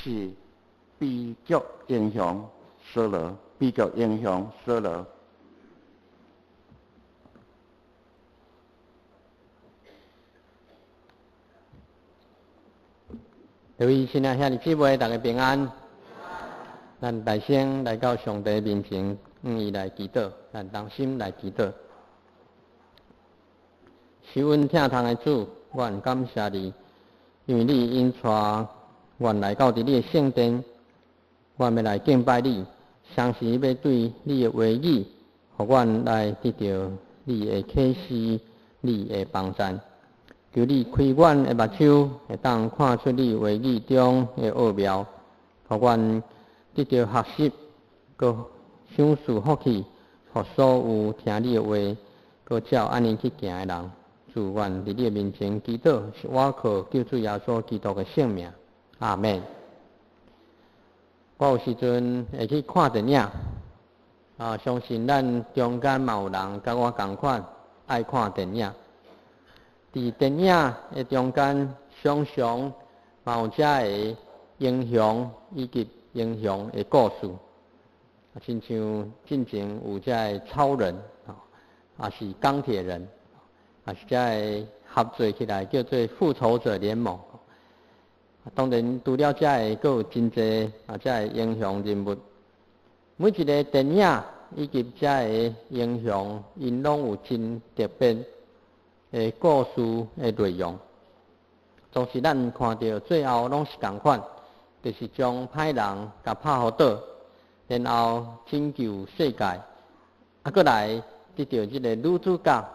是悲剧英雄梭罗，悲剧英雄梭罗。各位亲爱兄弟姊妹，大家平安。咱大声来到上帝面前，伊来祈祷，咱同心来祈祷。受阮疼痛的主，阮感谢你，因为你引带阮来到伫你的圣殿，阮要来敬拜你，相时要对你的话语，互阮来得到你的启示，你的帮助。求你开阮的目睭，会当看出你话语中的奥妙，互阮得到学习，佮享受福气，互所有听你的话，佮照安尼去行的人。主，阮伫你的面前祈祷，是我靠救主耶稣基督的圣名。阿们。我有时阵会去看电影，相信咱中间嘛有人甲我同款爱看电影。伫电影的中间，常常嘛有遮个英雄以及英雄的故事，亲像进前有遮个超人，也是钢铁人，也是遮个合作起来叫做复仇者联盟。当然，除了遮个，还有真济遮个英雄人物。每一个电影以及遮个英雄，因拢有真特别的故事的内容，总是咱看到最后拢是同款，就是将歹人甲拍互倒，然后拯救世界，搁来得到这个女主角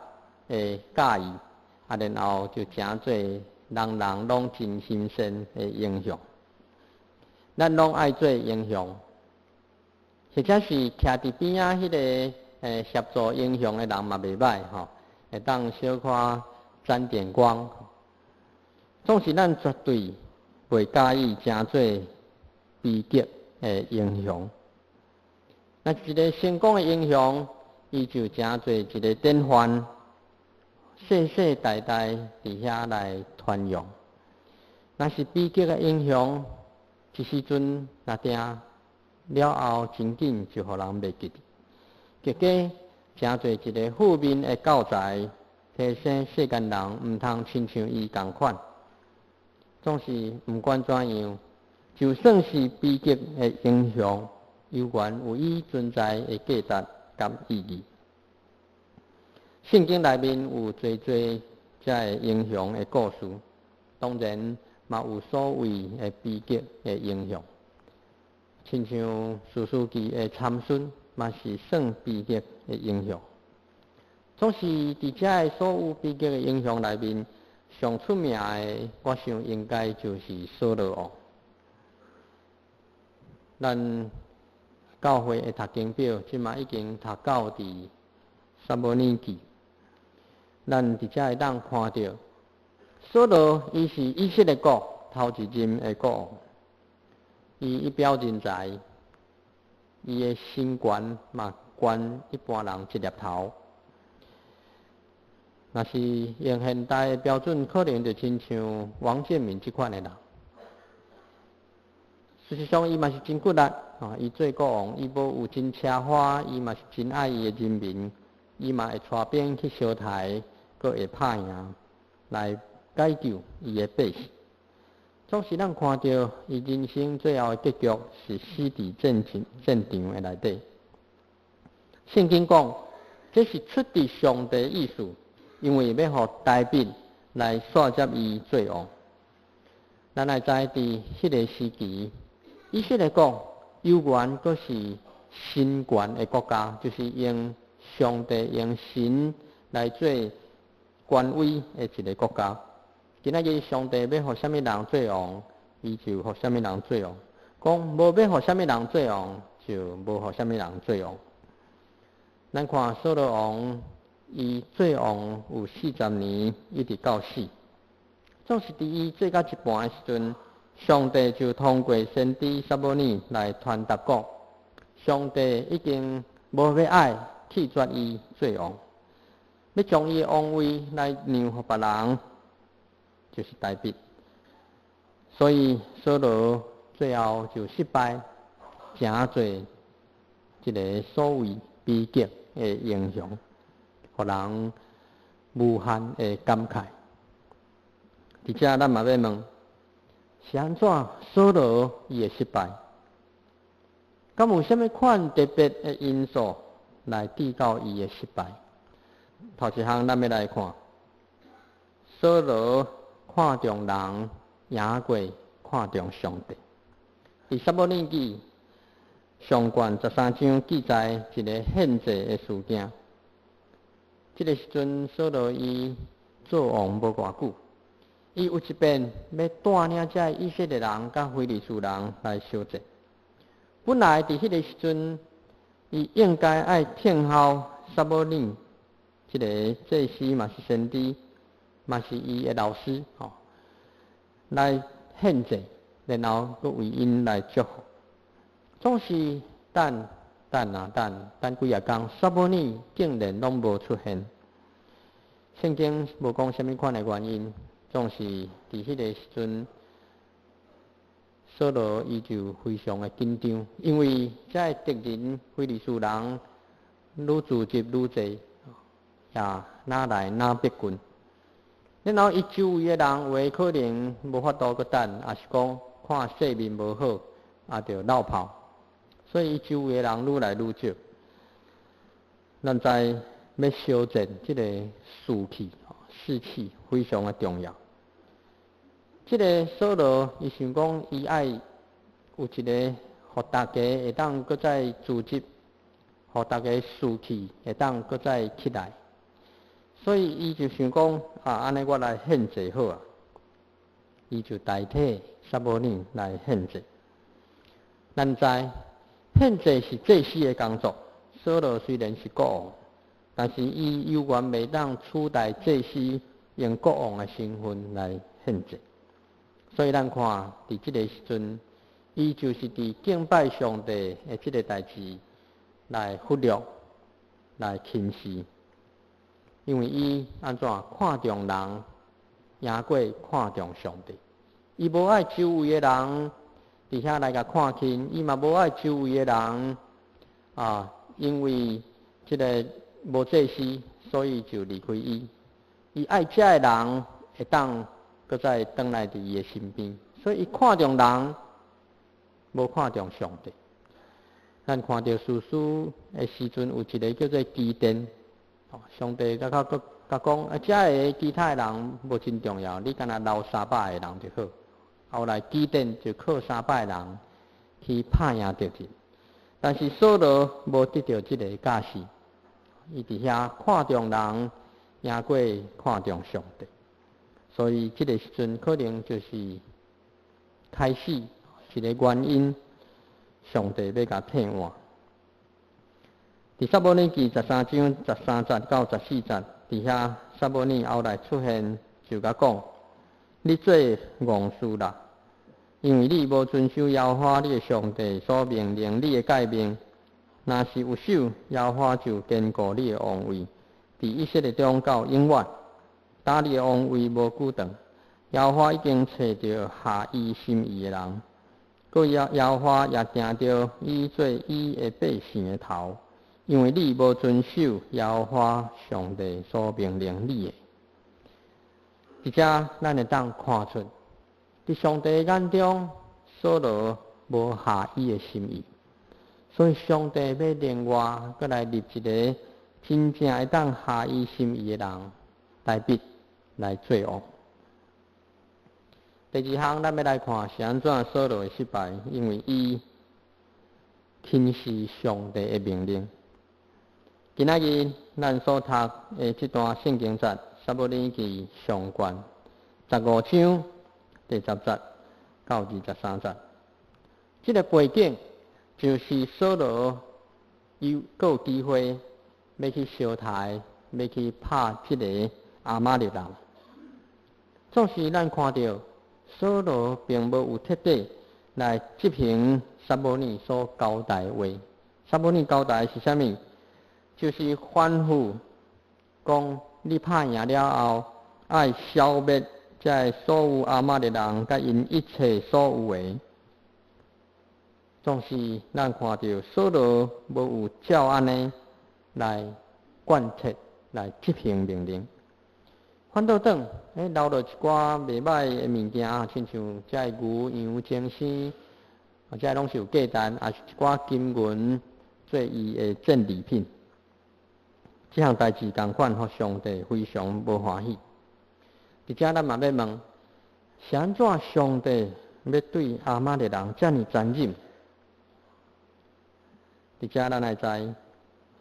的驾驭，然后就成做人人拢真心善的英雄。咱拢爱做英雄，或者是徛伫边仔迄个协助英雄的人嘛袂歹吼。会当小可沾点光，总是咱绝对袂介意成做悲剧的英雄。那一个成功的英雄，伊就成做一个典范，世世代代伫遐来传扬。那是悲剧的英雄，一时阵若定了后，真紧就互人袂记，结果成做一个负面的教材，提醒世间人毋通亲像伊同款。总是毋管怎样，就算是悲剧的英雄，犹原有伊存在的价值甲意义。圣经内面有侪侪遮个英雄的故事，当然嘛有所谓的悲剧的英雄，亲像士师记的参孙。嘛是算悲剧的英雄，总是伫遮个所有悲剧的英雄内面，上出名的，我想应该就是梭罗王。咱教会的读经表，即嘛已经读到伫撒母耳记，咱伫遮会当看到，梭罗伊是以色列国头一任的国王，伊一表人才。伊的身悬嘛悬一般人一粒头，若是用现代的标准，可能就亲像王建民这款的人。事实上，伊嘛是真骨力伊做国王，伊无有真奢华，伊嘛是真爱伊的人民，伊嘛会带兵去烧台，阁会拍赢来解救伊的百姓。总是咱看到伊人生最后的结局是死伫战场的内底。圣经讲，这是出自上帝的意思，因为要互大兵来刷接伊做王。咱来知伫迄个时期，以色列国犹原阁是神权的国家，就是用上帝用神来做权威的一个国家。今仔日上帝要互什么人做王，伊就互什么人做王；讲无要互什么人做王，就无互什么人做王。咱看梭罗王，伊做王有40年，一直到死。总是伫伊做到一半的时阵，上帝就通过先知撒母耳来传达讲，上帝已经无要爱弃绝伊做王，要将伊的王位来让互别人。就是大卫，所以梭罗最后就失败，真侪一个所谓悲剧的英雄，互人无限的感慨。而且咱嘛要问，是安怎扫罗伊会失败？敢有啥物款特别的因素来致到伊的失败？头一项咱要来看，扫罗看重人，赢过看重上帝。伫撒母耳记上卷13章记载一个献祭的事件。这个时阵，扫罗伊做王无偌久，伊有一遍要带领这以色列人甲非利士人来相祭。本来伫迄个时阵，伊应该爱听候撒母耳，这个祭司嘛是先知，嘛是伊的老师，来献祭，然后佮为因来祝福。总是等几啊天，撒母耳竟然拢无出现。圣经无讲什么款的原因，总是伫迄个时阵，扫罗伊就非常的紧张，因为这敌人非利士人愈聚集愈济，也哪来哪逼近。然后伊周围的人有的可能无法度佮等，也是讲看势面无好，也着落跑。所以伊周围的人愈来愈少。咱知要修正这个士气非常的重要。这个扫罗伊想讲，伊爱有一个，互大家会当搁再组织，互大家士气会当搁再起来。所以伊就想讲，安尼我来献祭好啊。伊就代替撒母耳来献祭。咱知献祭是祭司的工作，扫罗虽然是国王，但是伊犹原未当取代祭司用国王的身份来献祭。所以咱看伫这个时阵，伊就是伫敬拜上帝的这个代志来忽略、来轻视，因为伊安怎看重人，赢过看重上帝。伊无爱周围的人伫遐来甲看轻，伊嘛无爱周围的人因为这个无祭司，所以就离开伊。伊爱遮的人会当搁再转来伫伊的身边，所以伊看重人，无看重上帝。咱看到士师的时阵，有一个叫做基甸，上帝甲讲，遮个其他的人无真重要，你干那留300个人就好。后来基甸就靠300个人去拍赢敌人，但是扫罗无得到这个驾驶，伊伫遐看重人，赢过看重上帝。所以这个时阵可能就是开始一个原因，上帝要甲替换。伫撒母耳记13章13节到14节，伫遐撒母耳后来出现，就甲讲：你做戆事啦，因为你无遵守耶和华你的上帝所命令你的诫命。若是有守，耶和华就坚固你的王位，伫以色列中到永远。打你的王位无久长，耶和华已经找到合伊心意的人，佮耶和华也定着伊做伊的百姓的头，因为你无遵守耶和华上帝所命令你的。而且咱会当看出，伫上帝眼中，扫罗无合伊的心意，所以上帝要另外佮来立一个真正会当合伊心意的人来逼。来做王。第二项，咱要来看是安怎扫罗的失败，因为伊轻视上帝的命令。今仔日咱所读的这段圣经节，撒母耳记上卷15章第10节到23节，这个背景就是扫罗有机会要去烧台，要去拍这个亚玛力人。总是咱看到扫罗并无有彻底来执行撒母耳所交代的话。撒母耳交代的是啥物？就是吩咐讲，你拍赢了后，爱消灭这所有亚玛力人甲因一切所有的，总是咱看到扫罗无有照安尼来贯彻来执行命令，反倒转留落一寡袂歹的物件，亲像遮牛羊精生，遮拢是有价值，也是一寡金银做伊的赠礼品。这项代志同款，互上帝非常无欢喜。伫遮咱嘛要问，是安怎上帝要对亚玛力人遮尔残忍？伫遮咱来知，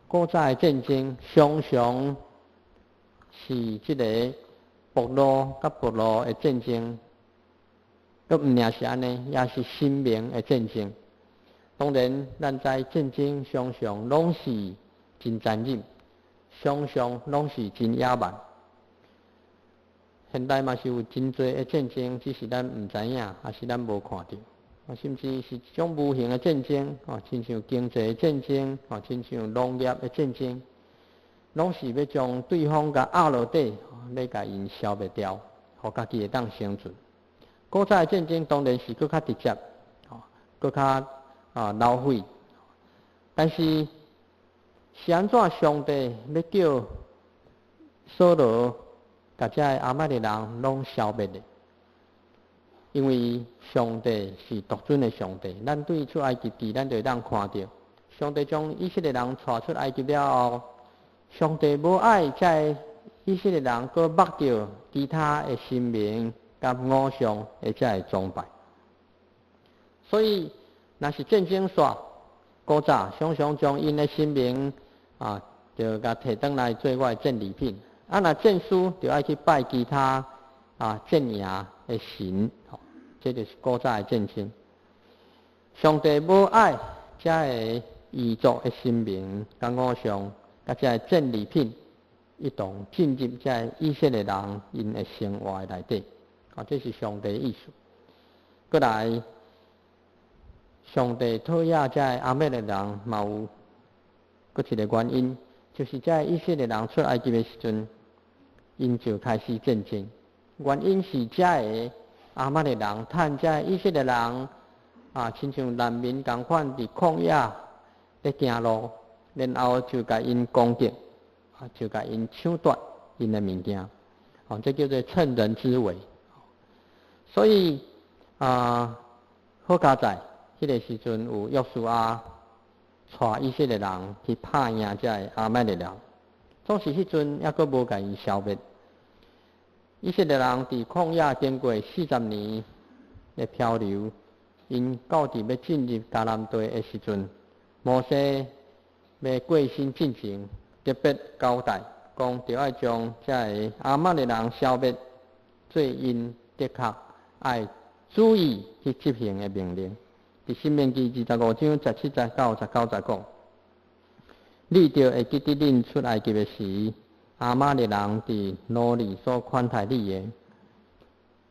古早的战争常常是即个部落甲部落的战争，都毋仅是安尼，也是生命的战争。当然，咱知战争常常拢是真残忍，常常拢是真野蛮。现代嘛是有真侪的战争，只是咱毋知影，还是咱无看到，甚至是一种无形的战争，亲像经济的战争，亲像农业的战争，拢是要将对方甲压落底，要甲因消灭掉，互家己会当生存。古早的战争当然是更较直接，更较流血，但是是安怎上帝要叫扫罗甲遮的亚玛力人拢消灭的？因为上帝是独尊的上帝，咱对出埃及记，咱就会当看到，上帝将以色列人带出埃及了后，上帝无爱遮以色列人搁目着其他的神明甲偶像的遮的崇拜，所以若是战争煞，古早常常将因的神明就甲摕转来做我的赠礼品。若战输，就爱去拜其他镇压的神，这就是古早的战争。上帝无爱遮个异族的神明甲偶像，甲遮个赠礼品一同进入遮以色列人因的生活内底，这是上帝的意思。过来，上帝讨厌遮个亚玛力人，嘛有搁一个原因，就是遮个以色列人出埃及的时阵，因就开始战争。原因是遮个亚玛力人趁遮以色列人亲像难民同款伫旷野咧行路，然后就甲因攻击，就甲因抢夺因的物件，这叫做趁人之危。所以好佳在迄个时阵有约书亚带以色列人去拍赢遮个亚玛力人，总是迄阵还阁无甲伊消灭。以色列人伫旷野经过40年的漂流，因到伫要进入迦南地的时阵，摩西要过身进前，特别交代讲，着爱将遮个亚玛力人消灭，做因的确爱注意去执行的命令。伫申命记25章17、19、19讲，你着会记得恁出埃及的时，亚玛力人伫罗里所款待你的，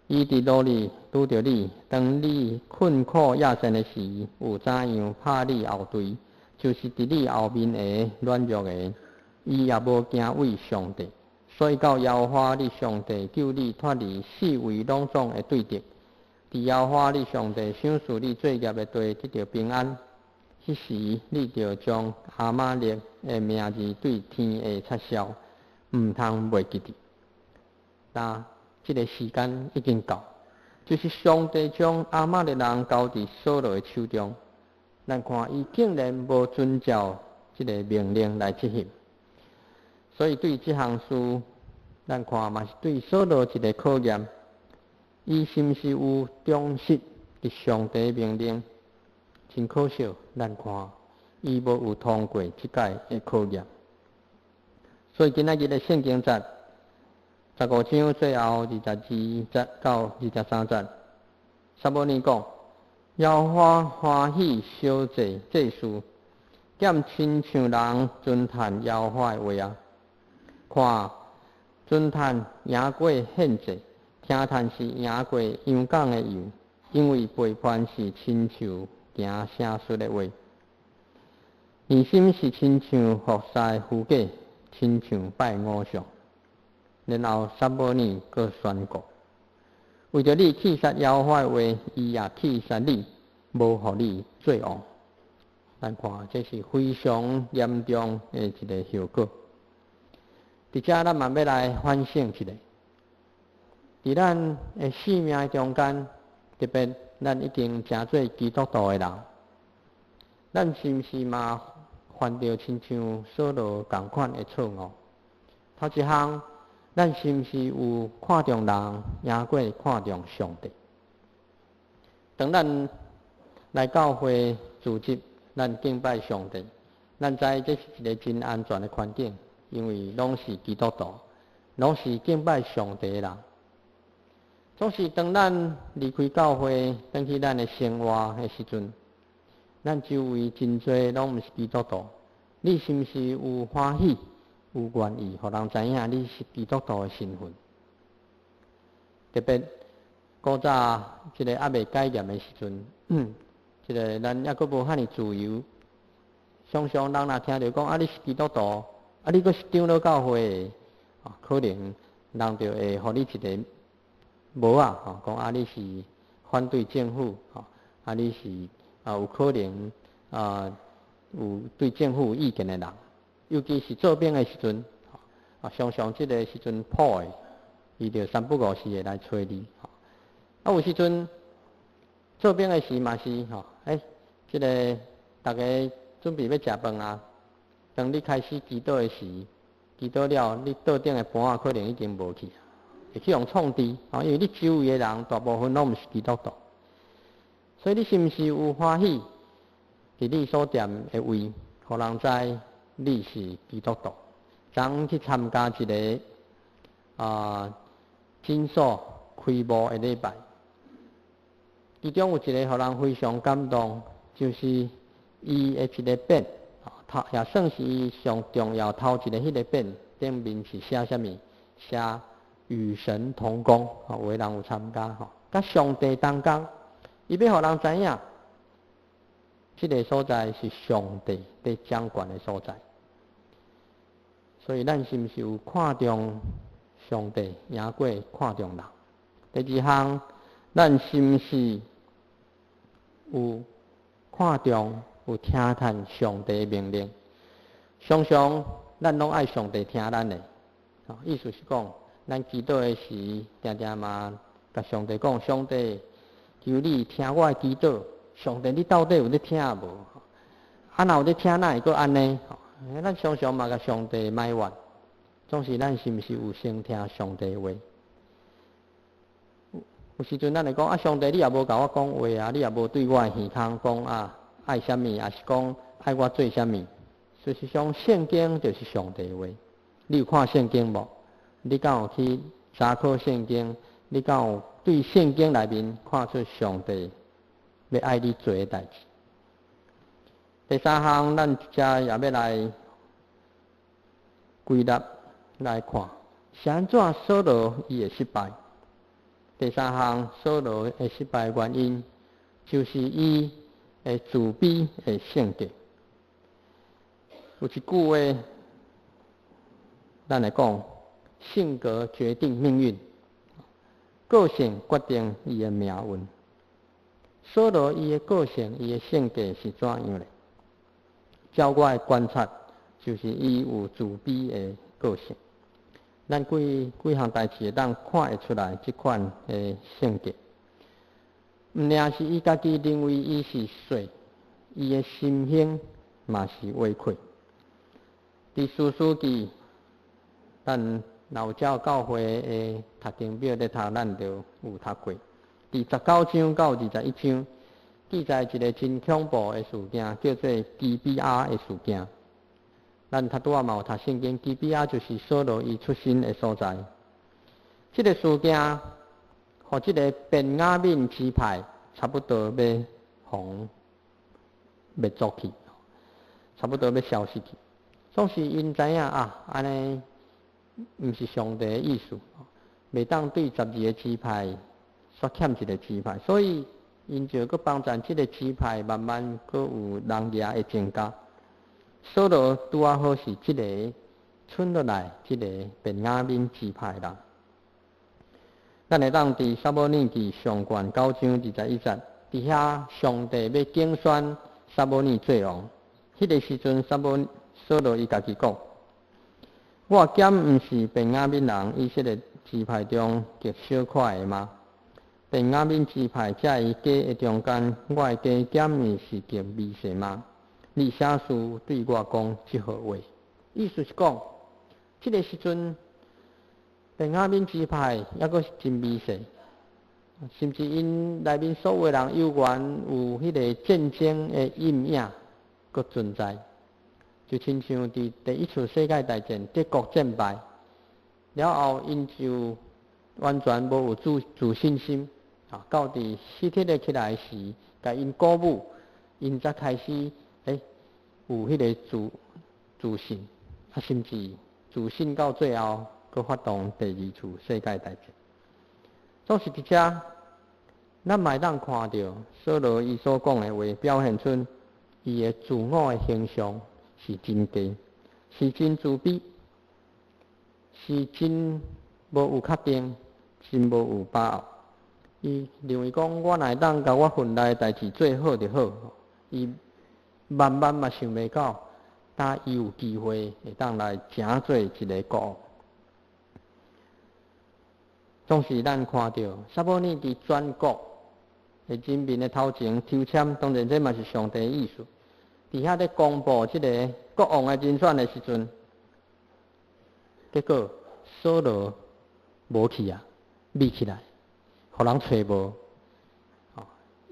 伊伫罗里拄着你，当你困苦亚神的时，有怎样拍你后腿，就是伫你后面的软弱的，伊也无惊畏上帝，所以到耶和华你上帝救你脱离四围拢总的对敌，伫耶和华你上帝赏赐你作业的地得到平安。迄时你着将亚玛力的名字对天下撤销，毋通袂记得。但这个时间已经到，就是上帝将亚玛力人交伫扫罗的手中。咱看伊竟然无遵照这个命令来执行，所以对这项事，咱看嘛是对扫罗一个考验，伊是毋是有忠实伫上帝的命令？真可惜，咱看伊无有通过即届的考验。所以今仔日的圣经节15章最后22节到23节，撒母耳讲：耶和华欢喜小祭祭事，兼亲像人尊叹耶和华的话啊！看，尊叹赢过献祭，听叹是赢过羊港的油，因为背叛是亲像行邪术的话，疑心是亲像服侍虚假，亲像拜偶像。然后撒母耳搁宣告：为着你弃杀耶和华的话，伊也弃杀你；无互你做王。咱看这是非常严重的一个后果。伫遮咱嘛要来反省一下，伫咱的生命中间，特别咱已经成做基督徒的人，咱是毋是嘛犯着亲像扫罗同款的错误？头一项，咱是毋是有看重人，赢过看重上帝？当咱来教会组织，咱敬拜上帝，咱知这是一个真安全的环境，因为拢是基督徒，拢是敬拜上帝的人。总是当咱离开教会，转去咱的生活的时阵，咱周围真多拢毋是基督徒，你是毋是有欢喜、有愿意，互人知影你是基督徒的身份？特别古早一个还未改念的时阵，一个咱还阁无遐尼自由，常常人若听到讲啊，你是基督徒，啊，你阁是长老教会的，可能人就会互你一个无讲啊，你是反对政府，啊，你是有可能有对政府有意见的人，尤其是做兵的时阵，常常这个时阵破的，伊就三不五时的来找你，有时阵做兵的时嘛是这个大家准备要食饭啊，当你开始祈祷的时，祈祷了，你桌顶的盘可能已经无去，会去用创治，因为你周围的人大部分拢毋是基督徒，所以你是毋是有欢喜伫你所踮的位，互人知你是基督徒？昨去参加一个诊所开幕的礼拜，其中有一个互人非常感动，就是伊的一个匾，也算是伊上重要头一个迄个匾，顶面是写啥物？写与神同工，有的人有参加，甲上帝同工，伊要互人知影，这个所在是上帝在掌管的所在。所以咱是毋是有看重上帝，赢过看重人？第二项，咱是毋是有看重、有听从上帝的命令？常常咱拢爱上帝听咱的，意思是讲，咱祈祷的时，常常嘛甲上帝讲：上帝，求你听我的祈祷。上帝，你到底有咧听无？若有咧听，哪会阁安尼？咱常常嘛甲上帝埋怨，总是咱是毋是有先听上帝的话？有时阵咱会讲上帝，你也无甲我讲话啊，你也无对我的耳孔讲爱啥物，也是讲爱我做啥物。事实上，圣经就是上帝的话。你有看圣经无？你敢有去查考圣经？你敢有对圣经内面看出上帝要爱你做的代志？第三项，咱遮也要来归纳来看，是安怎扫罗伊会失败？第三项，扫罗会失败的原因，就是伊的自卑的性格。有一句话，咱来讲，性格决定命运，个性决定伊的命运。扫罗伊的个性、伊的性格是怎样呢？照我的观察，就是伊有自卑的个性。咱几项代志会当看会出来，这款的性格，毋仅是伊家己认为伊是水，伊的心胸嘛是歪曲。伫士师记，咱老教教会的读经表咧读，咱就有读过。第19章到21章，记载一个真恐怖的事件，叫做基比亚的事件。咱拄仔嘛有读圣经，基比亚就是扫罗伊出身的所在。这个事件，互这个便雅悯支派差不多要互灭族去，差不多要消失去。总是因知影安尼毋是上帝的意思，袂当对12个支派煞欠一个支派，所以因就搁帮助这个支派慢慢搁有人数的增加。扫罗拄啊好是这个剩落来这个便雅悯支派人。咱会当伫撒母耳记上卷9章21节伫遐上帝要竞选撒母耳做王，迄个时阵扫罗伊家己讲：我减毋是便雅悯人以色列支派中极小块的吗？便雅悯支派在伊家的中间，我的家减毋是极微细吗？你写书对我讲即号话，意思是讲，即个时阵便雅悯支派抑阁是真微细。甚至因内面所有人有缘有迄个战争的阴影阁存在，就亲像伫第一次世界大战德国战败了后，因就完全无有自信心到伫希特勒起来时，甲因鼓舞，因才开始有迄个自信，甚至自信到最后，阁发动第二次世界大战。总是伫遮，咱嘛会当看到扫罗伊所讲的话，表现出伊的自我的形象是真低，是真自卑，是真无有确定，真无有把握。伊认为讲，我若会当甲我份内的代志做好就好。伊万万嘛想袂到，呾伊有机会会当来成做一个国王。总是咱看到撒母耳伫全国的人民的头前抽签，当然这嘛是上帝的意思。伫遐咧公布即个国王的人选的时阵，结果扫罗无去啊，密起来，互人找无。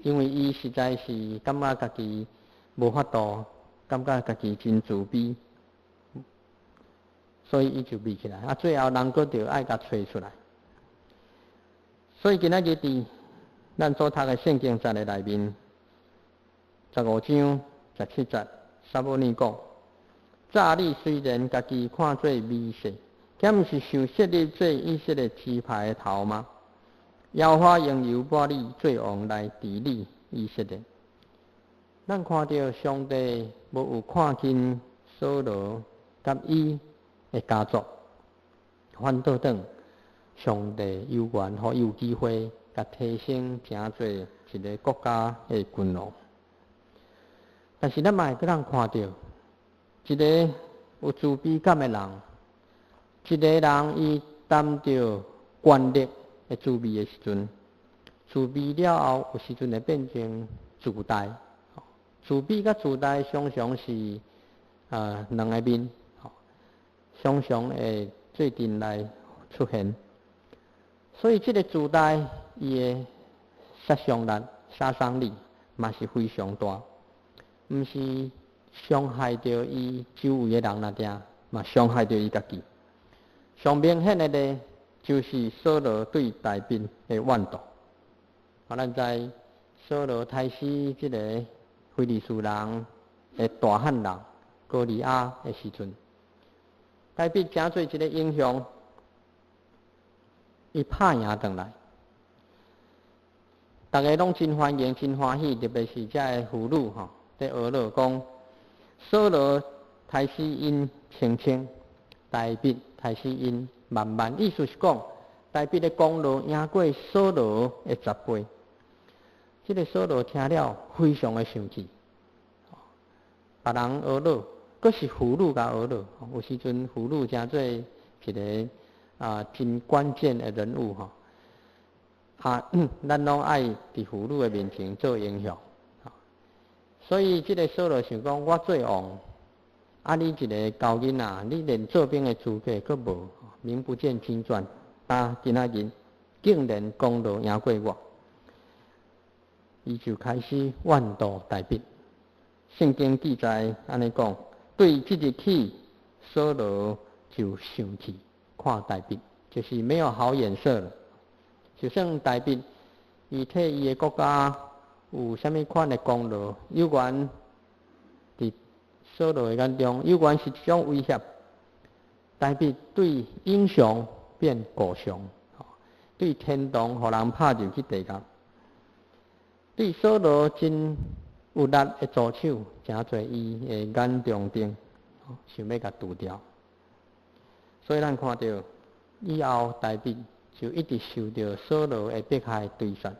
因为伊实在是感觉家己无法度，感觉家己真自卑，所以伊就密起来。最后人阁着爱甲找出来。所以今仔日伫咱所读的圣经节的内面，15章17节，撒母耳讲：早你虽然家己看做微细，敢毋是想设立做以色列支派的头吗？耶和华用油抹你做王来治理以色列。咱看到上帝无有看见扫罗甲伊的家族，反倒转。上帝有缘，互伊有机会，甲提升成做一个国家的君王。但是咱嘛会当看到，一个有自卑感的人，一个人伊担着权力的自卑的时阵，自卑了后，有时阵会变成自大。自卑甲自大常常是两个面，常常会做阵来出现。所以，这个自大伊的杀伤力嘛是非常大，毋是伤害到伊周围的人那点，嘛伤害到伊家己。上明显的咧，就是扫罗对大兵的怨妒。咱知扫罗杀死这个非利士人的大汉人歌利亚的时阵，大兵诚做一个英雄。伊拍赢转来，大家拢真欢迎、真欢喜，特别是这个妇女在学了讲，扫罗杀死因千千，大卫杀死因万万。意思是讲，大卫的功劳赢过扫罗的10倍。这个扫罗听了非常的生气，别人学了，阁是妇女甲学了，有时阵妇女诚做一个。真关键的人物咱拢爱伫妇女的面前做英雄，所以这个扫罗想讲，我做王，你一个高囡仔，你连做兵的资格阁无，名不见经传，今仔日竟然功劳赢过我，伊就开始怨妒大卫。圣经记载安尼讲，对即日起，扫罗就生气。看大卫就是没有好眼色了，就算大卫伊替伊的国家有啥物款的功劳，有关伫扫罗的眼中，有关是一种威胁。大卫对英雄变孤雄，对天堂互人拍入去地狱，对扫罗真有力的助手，诚侪伊的眼中钉，想要甲除掉。所以咱看到以后，大卫就一直受到扫罗的迫害追杀。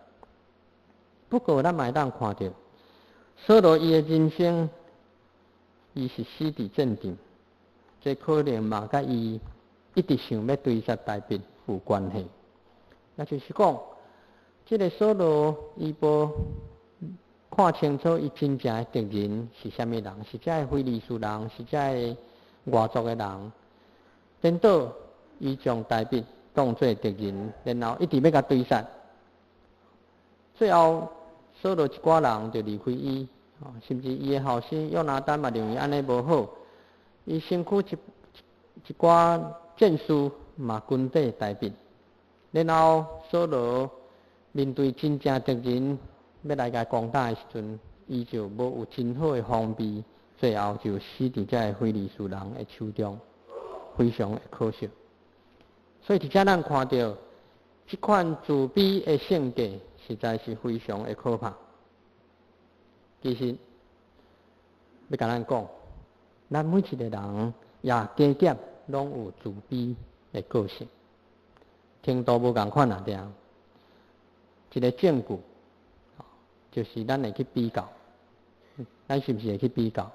不过咱嘛会当看到，扫罗伊的人生，伊是死伫战场，这可能嘛甲伊一直想要追杀大卫有关系。那就是讲，这个扫罗伊无看清楚伊真正的敌人是啥物人，是这个非利士人，是这个外族的人，颠倒伊将大卫当作敌人，然后一直要甲追杀。最后，扫罗一寡人就离开伊，甚至伊的后生约拿单嘛认为安尼无好，伊身躯一寡战士嘛军队大卫。然后扫罗面对真正敌人要来甲攻打的时阵，伊就无有真好的防备，最后就死伫这个非利士人的手中，非常的可惜。所以伫遮咱看到这款自卑的性格，实在是非常的可怕。其实要甲咱讲，咱每一个人也加减拢有自卑的个性。程度无共款啊，对啊。一个证据，就是咱会去比较，咱是不是会去比较？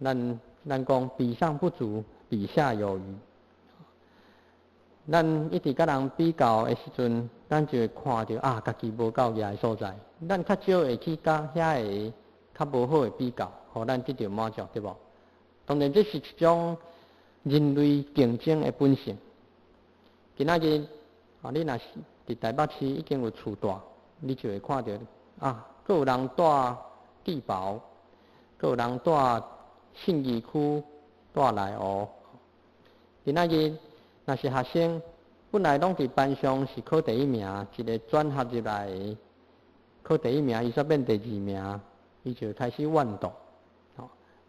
咱讲比上不足，比下有余。咱一直甲人比较的时阵，咱就会看到啊，家己无够野的所在。咱较少会去甲遐个较无好的比较，互咱得到满足，对无？当然，这是一种人类竞争的本性。今仔日你若是伫台北市已经有厝大，你就会看到啊，阁有人住地堡，阁有人住信义区、住内湖。今仔日若是学生，本来拢伫班上是考第一名，一个转学入来考第一名，伊煞变第二名，伊就开始怨妒。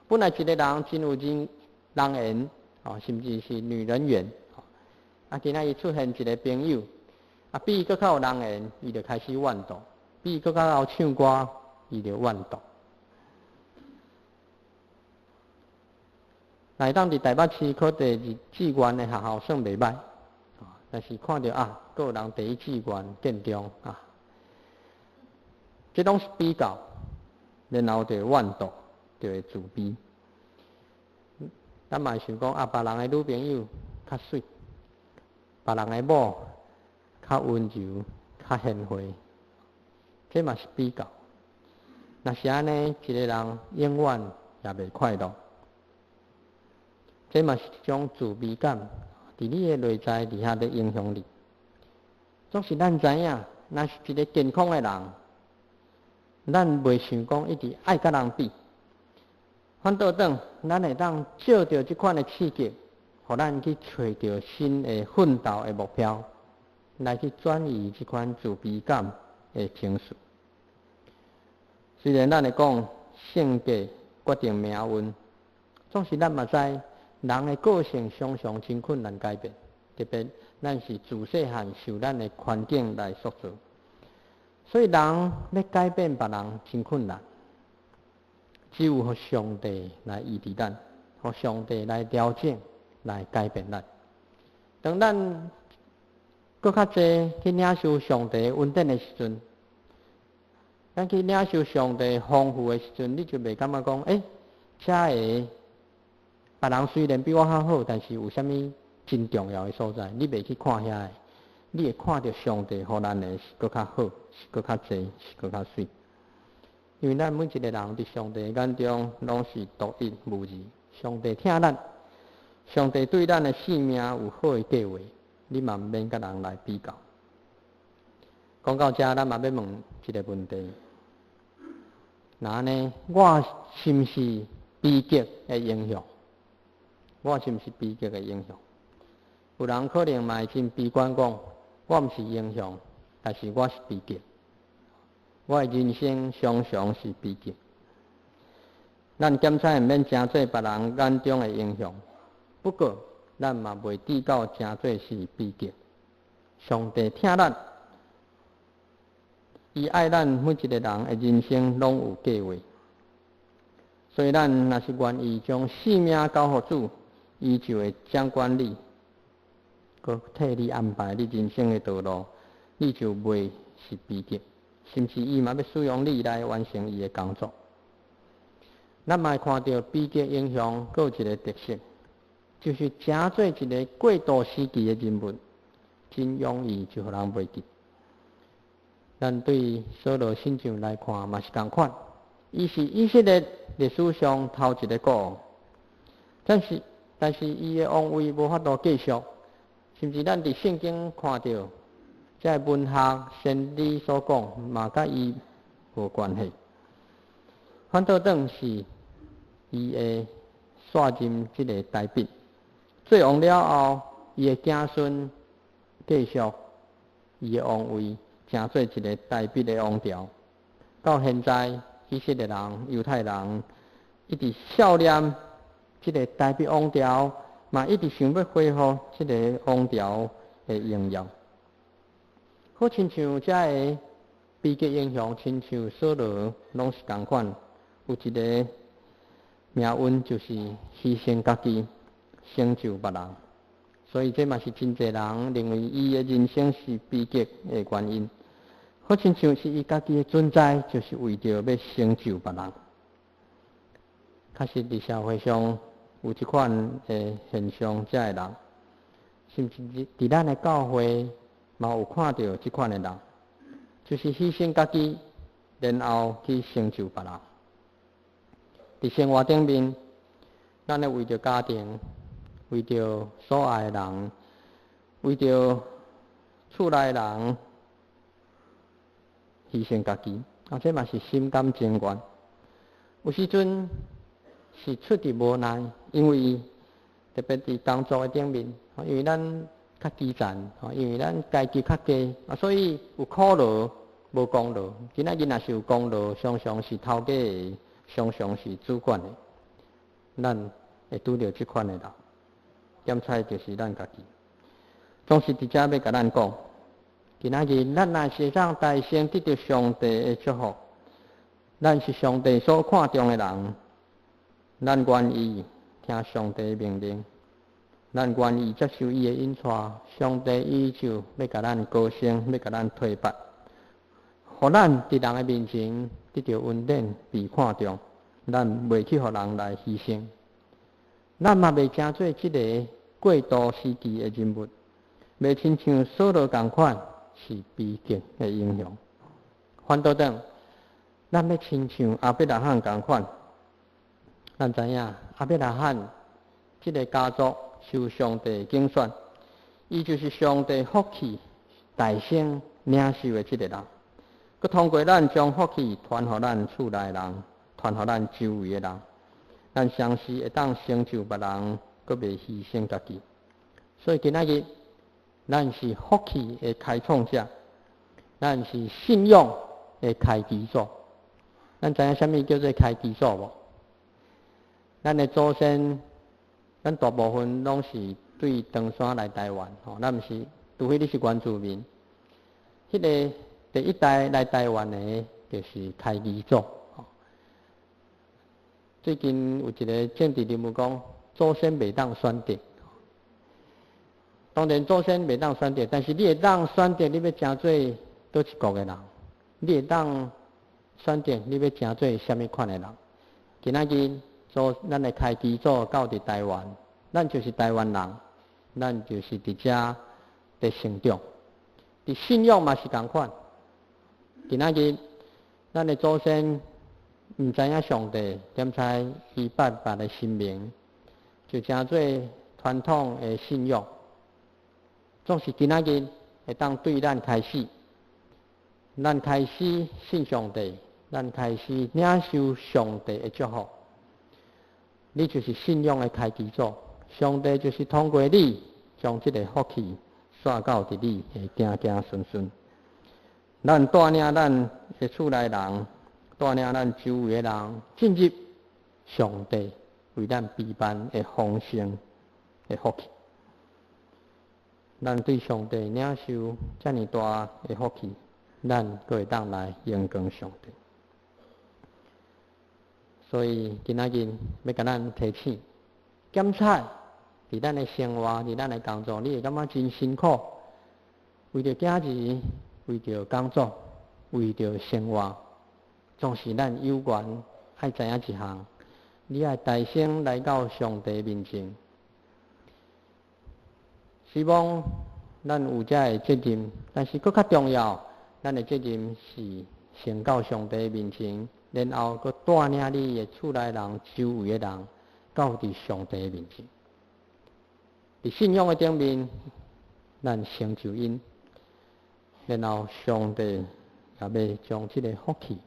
本来一个人真有人缘，甚至是女人缘。今仔日出现一个朋友，比伊搁较有人缘，伊就开始怨妒；比伊搁较会唱歌，伊就怨妒。来当伫台北市考第二志愿的学校算袂歹，但是看到啊，搁有人第一志愿建中这拢是比较，然后就怨妒，就会自卑。咱嘛想讲啊，别人的女朋友较水。别人的某较温柔、较贤惠，这嘛是比较。若是安尼，一个人永远也袂快乐，这嘛是一种自卑感，伫你的内在底下的影响你。总是咱知影，若是一个健康的人，咱袂想讲一直爱甲人比，反倒转，咱会当借着这款的刺激。互咱去找到新的奋斗的目标，来去转移这款自卑感的情绪。虽然咱会讲性格决定命运，总是咱嘛知人的个性常常真困难改变，特别咱是自细汉受咱的环境来塑造，所以人要改变别人真困难，只有互上帝来医治咱，互上帝来调整。来改变咱。当咱搁较济去领受上帝恩典的时阵，咱去领受上帝丰富的时阵，你就袂感觉讲，这个别人虽然比我较好，但是有啥物真重要的所在，你袂去看遐个，你会看到上帝互咱的是搁较好，是搁较济，是搁较水。因为咱每一个人伫上帝眼中拢是独一无二，上帝听咱。上帝对咱的性命有好的计划，你嘛毋免甲人来比较。讲到这，咱嘛要问一个问题：那呢，我是毋是悲剧的影响？我是毋是悲剧的影响？有人可能嘛会真悲观讲，我毋是影响，但是我是悲剧。我的人生常常是悲剧。咱检查毋免真做别人眼中的影响。不过，咱嘛袂至到真做是悲剧。上帝听咱，伊爱咱每一个人的人生拢有计划，所以咱若是愿意将性命交互主，伊就会掌管你，佮替你安排你人生的道路，你就袂是悲剧。甚至伊嘛要使用你来完成伊的工作。咱嘛会看到悲剧影响，佫有一个特色，就是诚做一个过渡时期的人物，真容易就互人袂记。咱对扫罗信上来看嘛是共款，伊是以色列历史上头一个国王，但是伊的王位无法度继续，甚至咱伫圣经看到，这文学先知所讲嘛甲伊无关系。反倒等是伊的刷任即个代笔，做王了后，伊的子孙继续伊的王位，成做一个代笔的王朝。到现在，以色列人、犹太人一直悼念即个代笔王朝，嘛一直想要恢复即个王朝的荣耀。好亲像这个悲剧英雄，亲像扫罗，拢是同款，有一个命运就是牺牲家己，成就别人。所以这嘛是真侪人认为伊的人生是悲剧的原因。好亲像是伊家己的存在，就是为着要成就别人。确实伫社会上有即款的现象，遮的人，甚至伫咱的教会嘛有看到即款的人，就是牺牲家己，然后去成就别人。伫生活顶面，咱会为着家庭，为着所爱的人，为着厝内人牺牲家己，这嘛是心甘情愿。有时阵是出于无奈，因为特别伫工作的顶面，因为咱较基层，因为咱阶级较低，所以有苦劳无功劳。今仔日若是有功劳，常常是头家的，常常是主管的，咱会拄到即款的人。检菜就是咱家己，总是伫遮要甲咱讲。今仔日咱若是让大声得到上帝的祝福，咱是上帝所看重的人，咱愿意听上帝的命令，咱愿意接受伊的引带，上帝伊就要甲咱高升，要甲咱提拔，互咱伫人的面前得到恩典被看重，咱袂去互人来牺牲，咱嘛袂成做即个过渡时期的人物，袂亲像扫罗同款。是悲剧的影响。反倒等，咱要亲像亚伯拉罕同款，咱知影亚伯拉罕这个家族受上帝拣选，伊就是上帝福气大声领受的这个人。佮通过咱将福气传予咱厝内人，传予咱周围的人，咱相时会当成就别人，佮袂牺牲家己。所以今仔日。咱是福气的开创者，咱是信仰的开基座。咱知影什么叫做开基座无？咱的祖先，咱大部分拢是对登山来台湾，咱毋是，除非你是原住民。迄个第一代来台湾的，就是开基座。最近有一个政治人物讲，祖先袂当选择。当然，祖先袂当选择，但是你会当选择你要成做倒一国的人，你会当选择你要成做什么款的人。今仔日咱的开基座到伫台湾，咱就是台湾人，咱就是伫遮在成长，伫信仰嘛是同款。今仔日咱的祖先毋知影上帝，点知伊白白的生命，就成做传统的信仰。总是今仔日会当对咱开始，咱开始信上帝，咱开始领受上帝的祝福。你就是信仰的开基座，上帝就是通过你，将这个福气撒到伫你的子子孙孙。咱带领咱的厝内人，带领咱周围的人，进入上帝为咱备办的丰盛的福气。咱对上帝领受遮尔大的福气，咱佫会当来荣光上帝。所以今仔日要甲咱提醒，检查伫咱的生活，伫咱的工作，你会感觉真辛苦，为着家己，为着工作，为着生活，总是咱有缘爱知影一项，你爱大声来到上帝面前。希望咱有这个责任，但是更较重要，咱的责任是先到上帝面前，然后佮带领你的厝内人、周围的人到伫上帝面前。伫信仰的顶面，咱成就因，然后上帝也要将这个福气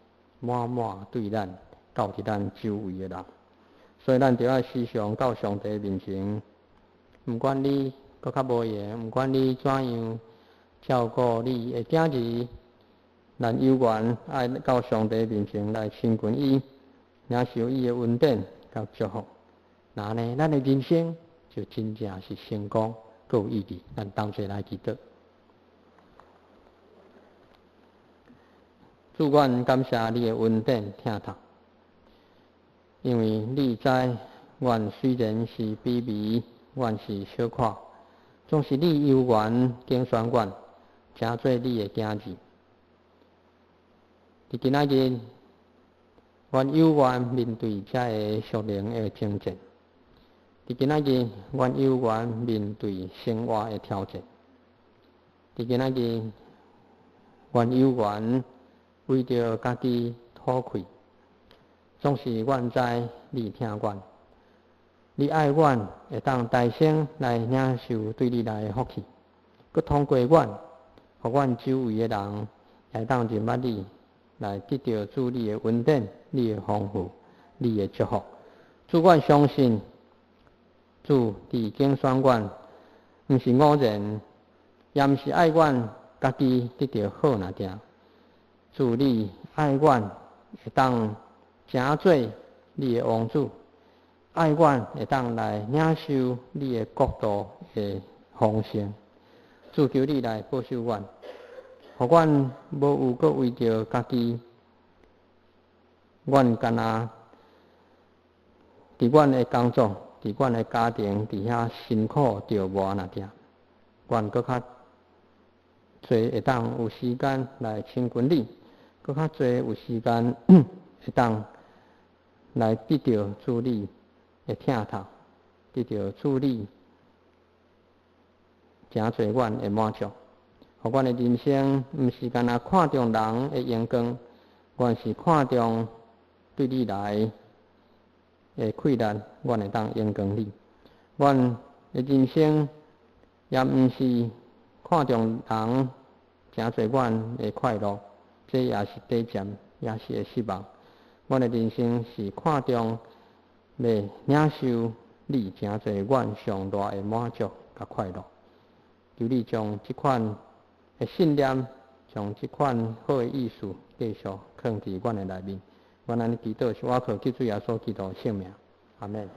满满对咱到伫咱周围的人。所以咱就要时常到上帝面前，不管你搁较无闲，不管你怎样照顾你的囝儿，咱有缘爱到上帝面前来亲近伊，领受伊的恩典甲祝福。那呢，咱的人生就真正是成功，够有意义。咱同齐来祈祷。主，愿感谢你的恩典听透，因为你知，阮虽然是卑微，阮是小可，总是你有缘拣选阮，成做你的囝儿。伫今仔日，阮有缘面对这个属灵的征战；伫今仔日，阮有缘面对生活的挑战；伫今仔日，阮有缘为着家己吐气，总是阮知你听阮，你爱阮会当大声来领受对你来的福气，佮通过阮，互阮周围的人会当认捌你，来得到主你的恩典、你的丰富、你的祝福。主，阮相信，主伫拣选阮，毋是偶然，也毋是爱阮家己得到好若定。主，你爱阮会当成做你的王子，爱阮会当来领受你的国度的丰盛。主，求你来保守阮，互阮无有搁为着家己，阮干那伫阮的工作、伫阮的家庭伫遐辛苦着无若定，阮搁较多会当有时间来亲近你，搁较多有时间会当来得到主你的听透，得到主你诚侪阮的满足。互阮的人生毋是干那看重人的眼光，阮是看重对你来的快乐，阮会当眼光你。阮的人生也毋是看重人诚侪阮的快乐，这也是短暂，也是会失望。阮的人生是看重要领受你诚侪阮上大的满足甲快乐。求你将这款的信念，将这款好的意思继续放伫阮的内面。阮安尼祈祷是我靠基督耶稣基督的圣名，阿门。